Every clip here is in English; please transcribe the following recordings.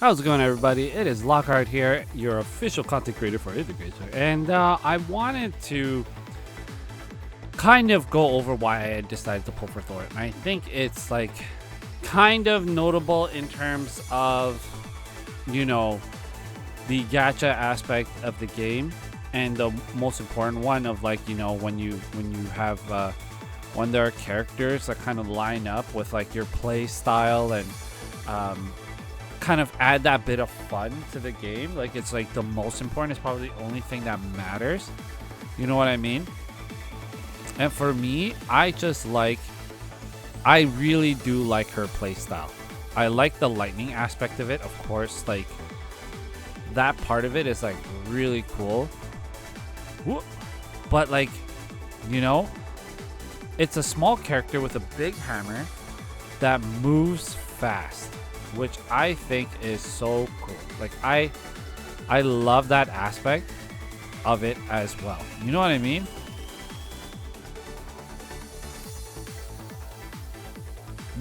How's it going, everybody? It is Lockhart here, your official content creator for Aether, and I wanted to kind of go over why I decided to pull for Thor. And I think it's like kind of notable in terms of, you know, the gacha aspect of the game, and the most important one of, like, you know, when you have when there are characters that kind of line up with like your play style and kind of add that bit of fun to the game. Like, it's like the most important. It's probably the only thing that matters. You know what I mean? And for me, I really do like her play style. I like the lightning aspect of it. Of course, like, that part of it is like really cool. But, like, you know, it's a small character with a big hammer that moves fast, which I think is so cool. Like, I love that aspect of it as well. You know what I mean?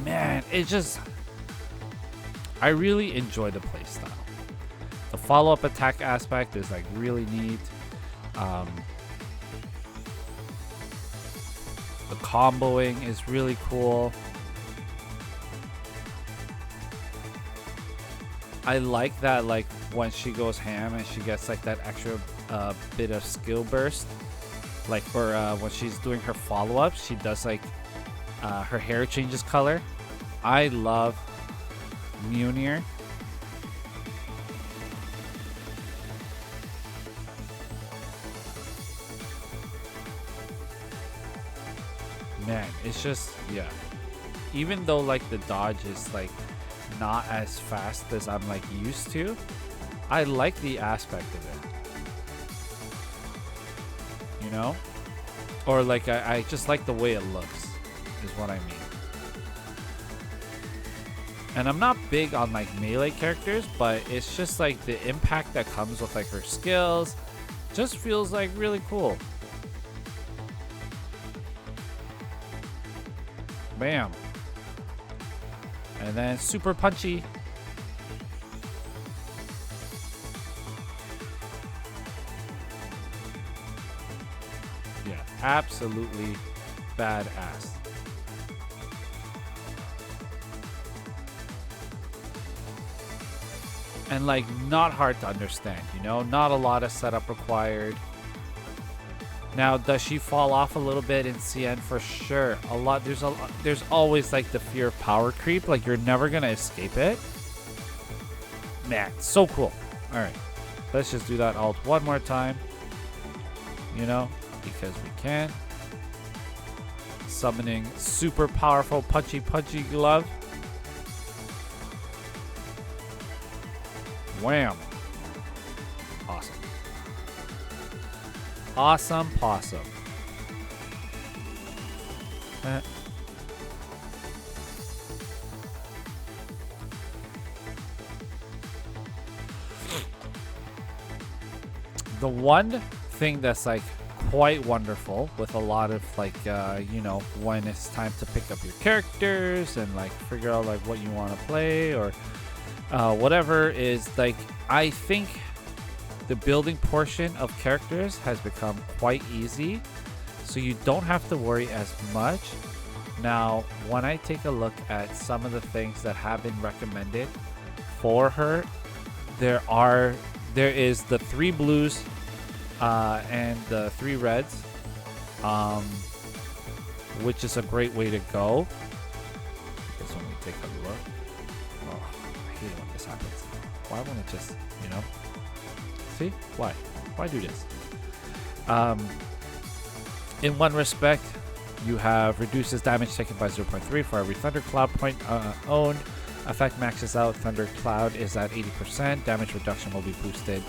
Man, it just, I really enjoy the playstyle. The follow-up attack aspect is like really neat. The comboing is really cool. I like that, like, when she goes ham and she gets like that extra bit of skill burst, like, for when she's doing her follow-up, she does like her hair changes color. I love Mjolnir. Man, it's just, yeah. Even though like the dodge is like not as fast as I'm like used to, I like the aspect of it. You know? Or like I just like the way it looks, is what I mean. And I'm not big on like melee characters, but it's just like the impact that comes with like her skills just feels like really cool. Bam. And then super punchy. Yeah, absolutely badass. And like, not hard to understand, you know? Not a lot of setup required. Now, does she fall off a little bit in CN? For sure. A lot. There's always like the fear of power creep. Like, you're never gonna escape it. Man, so cool. All right, let's just do that alt one more time. You know, because we can. Summoning super powerful punchy glove. Wham. Awesome. Awesome possum. The one thing that's like quite wonderful with a lot of like you know, when it's time to pick up your characters and like figure out like what you want to play or whatever, is like, I think the building portion of characters has become quite easy, so you don't have to worry as much. Now, when I take a look at some of the things that have been recommended for her, there is the 3 blues and the 3 reds, which is a great way to go. Because when we take a look, oh, I hate it when this happens. Why won't it just, you know? See? Why do this? In one respect, you have reduces damage taken by 0.3 for every thundercloud point owned. Effect maxes out. Thundercloud is at 80%. Damage reduction will be boosted.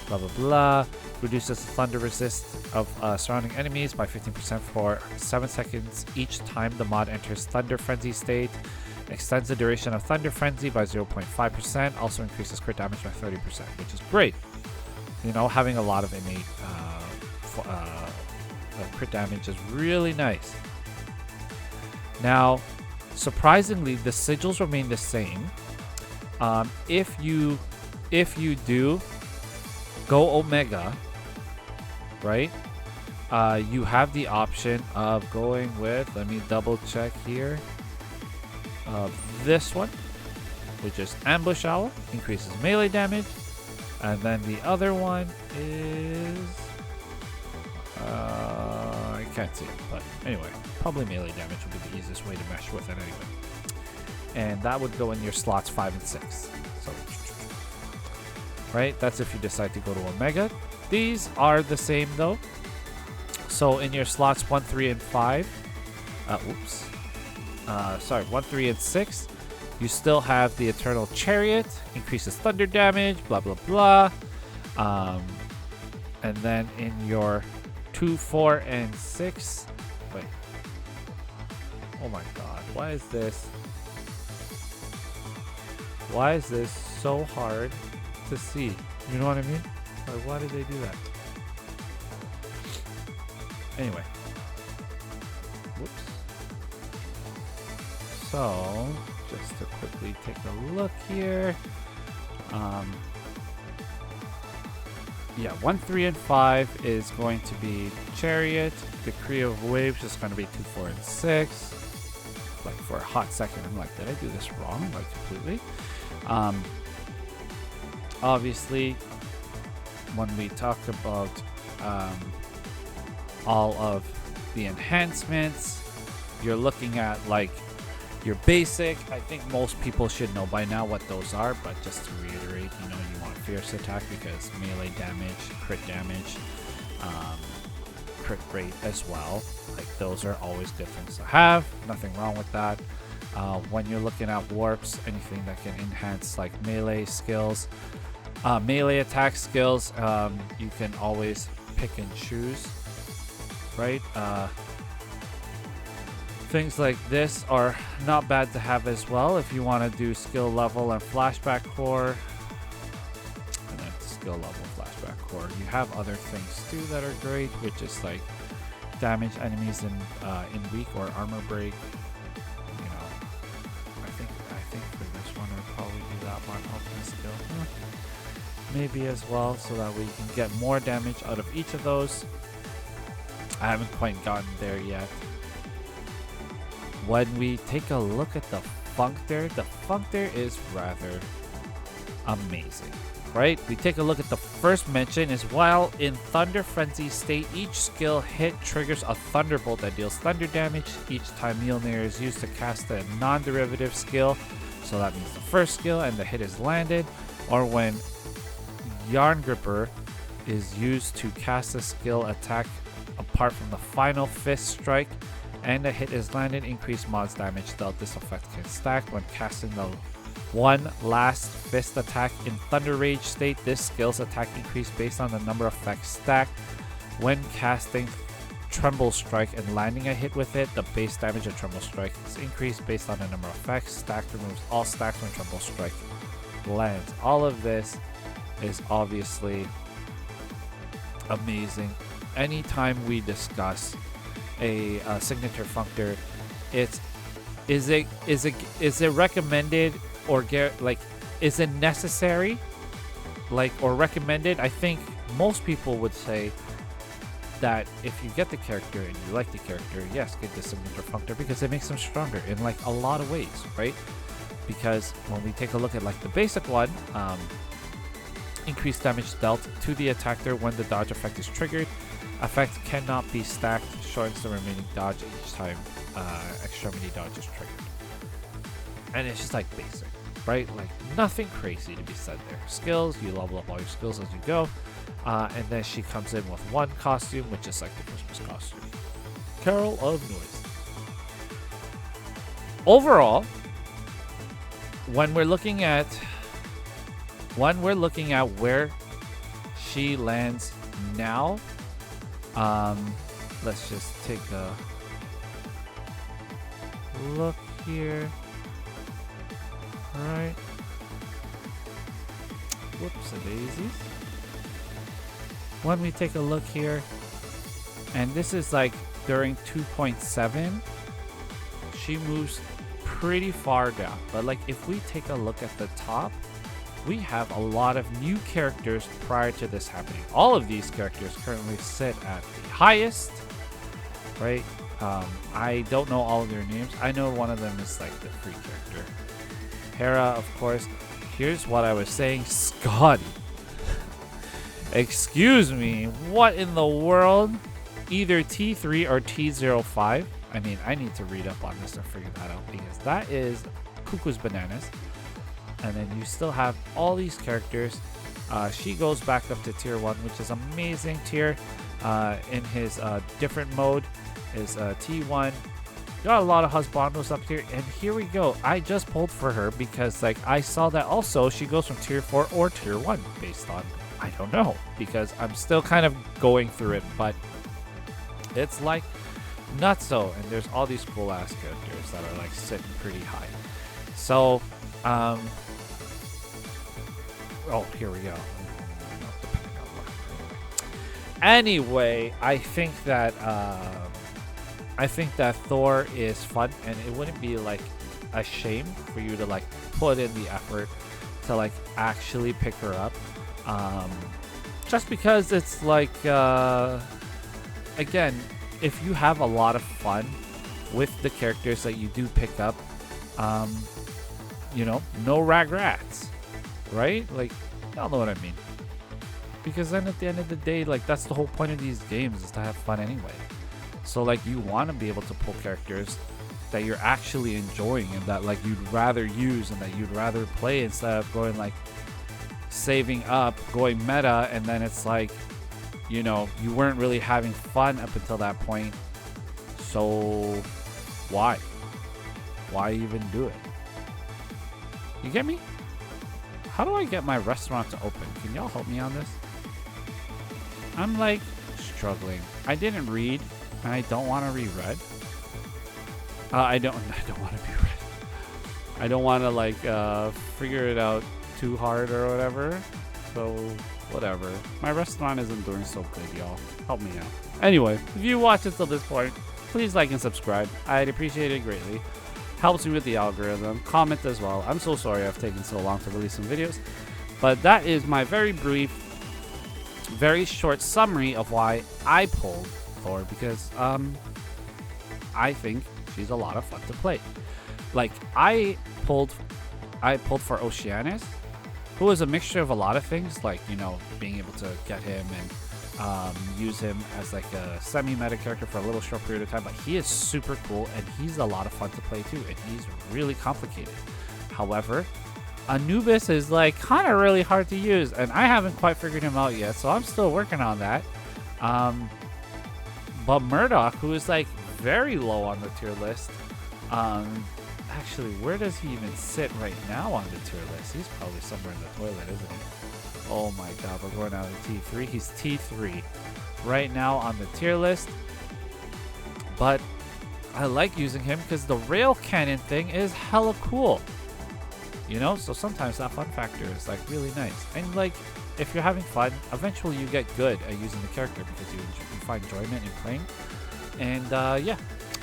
Blah blah blah. Reduces thunder resist of surrounding enemies by 15% for 7 seconds each time the mod enters Thunder Frenzy state. Extends the duration of Thunder Frenzy by 0.5%. Also increases crit damage by 30%, which is great. You know, having a lot of innate crit damage is really nice. Now, surprisingly, the sigils remain the same. If you do go Omega, right? You have the option of going with, let me double check here, this one, which is Ambush Owl, increases melee damage. And then the other one is, I can't see it, but anyway, probably melee damage would be the easiest way to mesh with it anyway. And that would go in your slots 5 and 6. So, right, that's if you decide to go to Omega. These are the same though. So in your slots 1, 3, and 5, 1, 3, and 6, you still have the Eternal Chariot, increases thunder damage, blah, blah, blah. And then in your 2, 4, and 6, wait. Oh my god, why is this so hard to see? You know what I mean? Like, why did they do that? Anyway. Whoops. So, just to quickly take a look here. Yeah, 1, 3, and 5 is going to be Chariot. Decree of Waves is going to be 2, 4, and 6. Like, for a hot second, I'm like, did I do this wrong? Like, completely. Obviously, when we talk about all of the enhancements, you're looking at like your basic. I think most people should know by now what those are, but just to reiterate, you know, you want Fierce Attack because melee damage, crit damage, crit rate as well. Like, those are always good things to have. Nothing wrong with that. When you're looking at warps, anything that can enhance like melee skills, melee attack skills, you can always pick and choose, right? Things like this are not bad to have as well if you want to do skill level and flashback core. And then skill level, flashback core. You have other things too that are great, which is like damage enemies in weak or armor break. You know, I think for this one I'd probably do that one. Ultimate skill, maybe as well, so that we can get more damage out of each of those. I haven't quite gotten there yet. When we take a look at the Functor is rather amazing, right? We take a look at the first mention is while in Thunder Frenzy state, each skill hit triggers a Thunderbolt that deals thunder damage each time Mjolnir is used to cast a non-derivative skill. So that means the first skill and the hit is landed, or when Yarn Gripper is used to cast a skill attack apart from the final fist strike and a hit is landed, increased mods damage dealt. This effect can stack when casting the one last fist attack in Thunder Rage state. This skill's attack increased based on the number of effects stacked. When casting Tremble Strike and landing a hit with it, the base damage of Tremble Strike is increased based on the number of effects stacked. Removes all stacks when Tremble Strike lands. All of this is obviously amazing. Anytime we discuss a signature functor, is it recommended or is it necessary, like, or recommended? I think most people would say that if you get the character and you like the character, yes, get the signature functor because it makes them stronger in like a lot of ways, right? Because when we take a look at like the basic one, increased damage dealt to the attacker when the dodge effect is triggered. Effect cannot be stacked, shortens the remaining dodge each time extremity dodge is triggered. And it's just like basic, right? Like nothing crazy to be said there. Skills, you level up all your skills as you go. And then she comes in with one costume, which is like the Christmas costume. Carol of Noise. Overall, when we're looking at where she lands now, let's just take a look here. All right. Whoops, a daisies. When we take a look here, and this is like during 2.7, she moves pretty far down. But like if we take a look at the top, we have a lot of new characters prior to this happening. All of these characters currently sit at the highest, right? I don't know all of their names. I know one of them is like the free character. Hera, of course. Here's what I was saying. Scotty. Excuse me. What in the world? Either T3 or T05. I mean, I need to read up on this to figure that out because that is cuckoo's bananas. And then you still have all these characters. She goes back up to tier 1, which is amazing tier. In his different mode is T1. Got a lot of husbandos up here. And here we go. I just pulled for her because like I saw that also she goes from tier 4 or tier 1 based on, I don't know. Because I'm still kind of going through it. But it's like nutso. And there's all these cool ass characters that are like sitting pretty high. So, oh, here we go. Anyway, I think that Thor is fun, and it wouldn't be like a shame for you to like put in the effort to like actually pick her up. Just because it's like again, if you have a lot of fun with the characters that you do pick up, you know, no regrets, right? Like, y'all know what I mean. Because then at the end of the day, like, that's the whole point of these games is to have fun anyway. So, like, you want to be able to pull characters that you're actually enjoying and that, like, you'd rather use and that you'd rather play instead of going, like, saving up, going meta, and then it's like, you know, you weren't really having fun up until that point. So, why? Why even do it? You get me? How do I get my restaurant to open? Can y'all help me on this? I'm like struggling. I didn't read, and I don't want to reread. I don't want to be read. I don't want to like figure it out too hard or whatever. So whatever. My restaurant isn't doing so good, y'all. Help me out. Anyway, if you watched it till this point, please like and subscribe. I'd appreciate it greatly. Helps me with the algorithm. Comment as well. I'm so sorry I've taken so long to release some videos, but that is my very brief, very short summary of why I pulled Thor, because I think she's a lot of fun to play. Like I pulled for Oceanus, who is a mixture of a lot of things, like, you know, being able to get him and use him as like a semi-meta character for a little short period of time, but he is super cool and he's a lot of fun to play too, and he's really complicated. However, Anubis is like kind of really hard to use, and I haven't quite figured him out yet, so I'm still working on that. But Murdoch, who is like very low on the tier list, actually, where does he even sit right now on the tier list? He's probably somewhere in the toilet, isn't he? Oh my god, we're going out to T3. He's T3 right now on the tier list. But I like using him because the rail cannon thing is hella cool. You know, so sometimes that fun factor is like really nice. And like, if you're having fun, eventually you get good at using the character because you find enjoyment in playing. And yeah,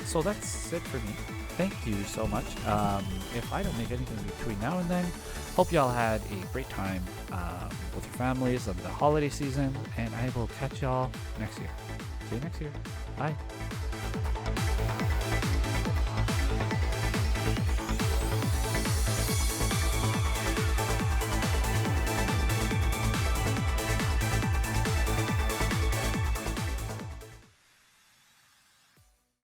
so that's it for me. Thank you so much. If I don't make anything between now and then, hope y'all had a great time with your families of the holiday season, and I will catch y'all next year. See you next year. Bye.